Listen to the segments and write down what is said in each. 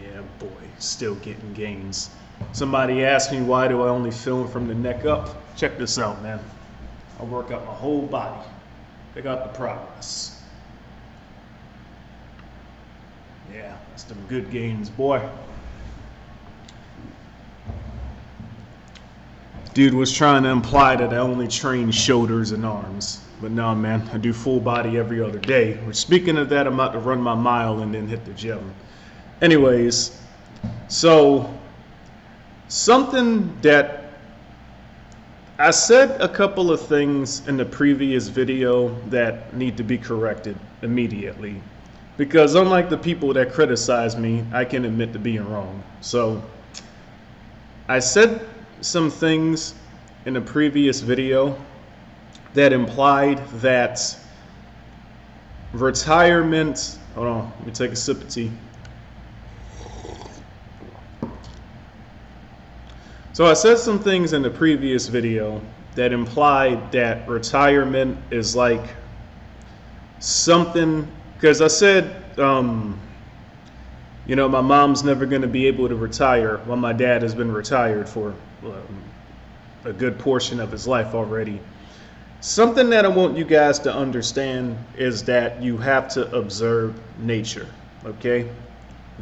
Yeah, boy, still getting gains. Somebody asked me why do I only film from the neck up? Check this out, man. I work out my whole body. Check out the progress. Yeah, that's them good gains, boy. Dude was trying to imply that I only train shoulders and arms. But no, man, I do full body every other day. Which, speaking of that, I'm about to run my mile and then hit the gym. Anyways, so something that I said a couple of things in the previous video that need to be corrected immediately. Because unlike the people that criticize me, I can admit to being wrong. So I said some things in a previous video that implied that retirement, hold on, let me take a sip of tea. So I said some things in the previous video that implied that retirement is like something, because I said, you know, my mom's never going to be able to retire while my dad has been retired for a good portion of his life already. Something that I want you guys to understand is that you have to observe nature, okay?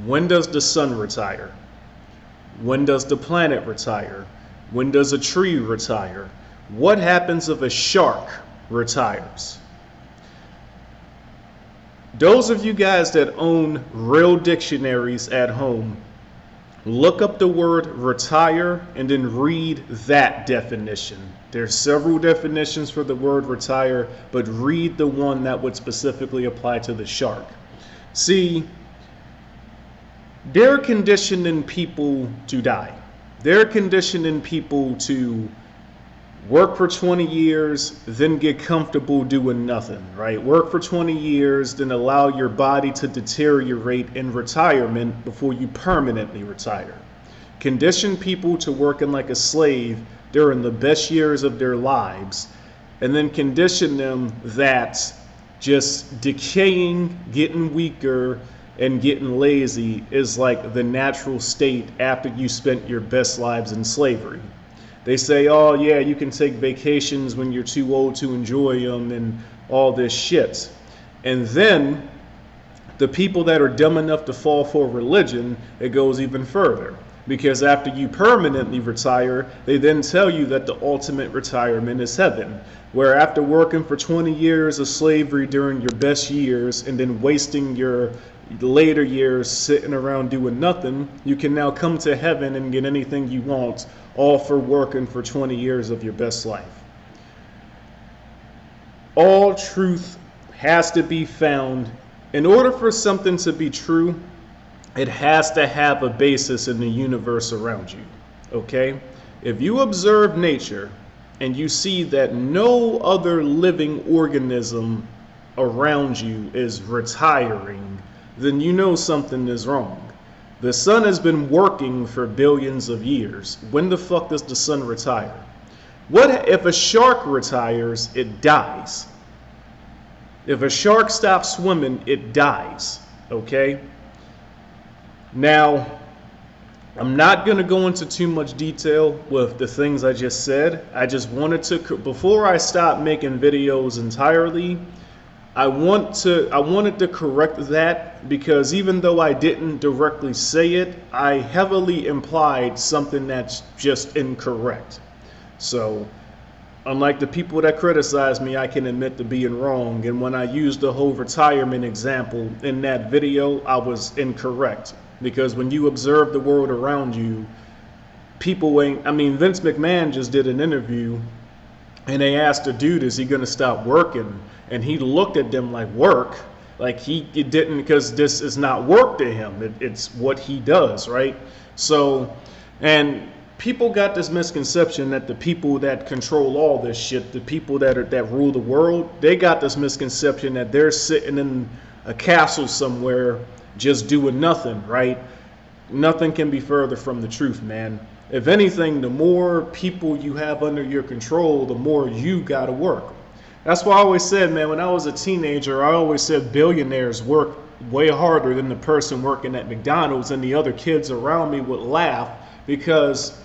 When does the sun retire? When does the planet retire? When does a tree retire? What happens if a shark retires? Those of you guys that own real dictionaries at home, look up the word retire and then read that definition. There's several definitions for the word retire, but read the one that would specifically apply to the shark. See, they're conditioning people to die. They're conditioning people to work for 20 years, then get comfortable doing nothing, right? Work for 20 years, then allow your body to deteriorate in retirement before you permanently retire. Condition people to working like a slave during the best years of their lives, and then condition them that just decaying, getting weaker, and getting lazy is like the natural state after you spent your best lives in slavery. They say, oh yeah, you can take vacations when you're too old to enjoy them and all this shit. And then the people that are dumb enough to fall for religion, it goes even further. Because after you permanently retire, they then tell you that the ultimate retirement is heaven. Where after working for 20 years of slavery during your best years and then wasting your later years sitting around doing nothing, you can now come to heaven and get anything you want, all for working for 20 years of your best life. All truth has to be found. In order for something to be true, it has to have a basis in the universe around you, okay? If you observe nature and you see that no other living organism around you is retiring, then you know something is wrong. The sun has been working for billions of years. When the fuck does the sun retire? What if a shark retires? It dies. If a shark stops swimming, it dies, okay? Now, I'm not going to go into too much detail with the things I just said. I just wanted to, before I stop making videos entirely, I wanted to correct that, because even though I didn't directly say it, I heavily implied something that's just incorrect. So, unlike the people that criticize me, I can admit to being wrong. And when I used the whole retirement example in that video, I was incorrect. Because when you observe the world around you, people ain't, I mean, Vince McMahon just did an interview and they asked the dude, is he going to stop working? And he looked at them like, work? Like he didn't, because this is not work to him. It's what he does, right? So, and people got this misconception that the people that control all this shit, the people that rule the world, they got this misconception that they're sitting in a castle somewhere just doing nothing, right? Nothing can be further from the truth, man. If anything, the more people you have under your control, the more you gotta work. That's why I always said, man, when I was a teenager, I always said billionaires work way harder than the person working at McDonald's, and the other kids around me would laugh because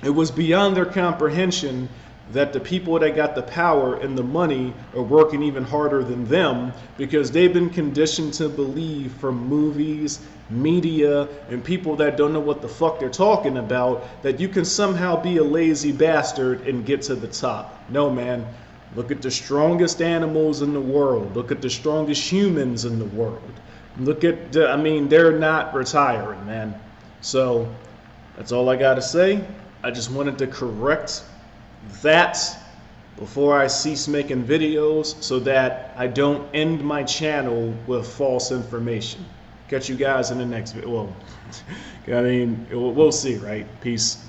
it was beyond their comprehension that the people that got the power and the money are working even harder than them, because they've been conditioned to believe from movies, media, and people that don't know what the fuck they're talking about that you can somehow be a lazy bastard and get to the top. No, man. Look at the strongest animals in the world. Look at the strongest humans in the world. Look at, I mean, they're not retiring, man. So that's all I got to say. I just wanted to correct that before I cease making videos so that I don't end my channel with false information. Catch you guys in the next video. Well, I mean, we'll see, right? Peace.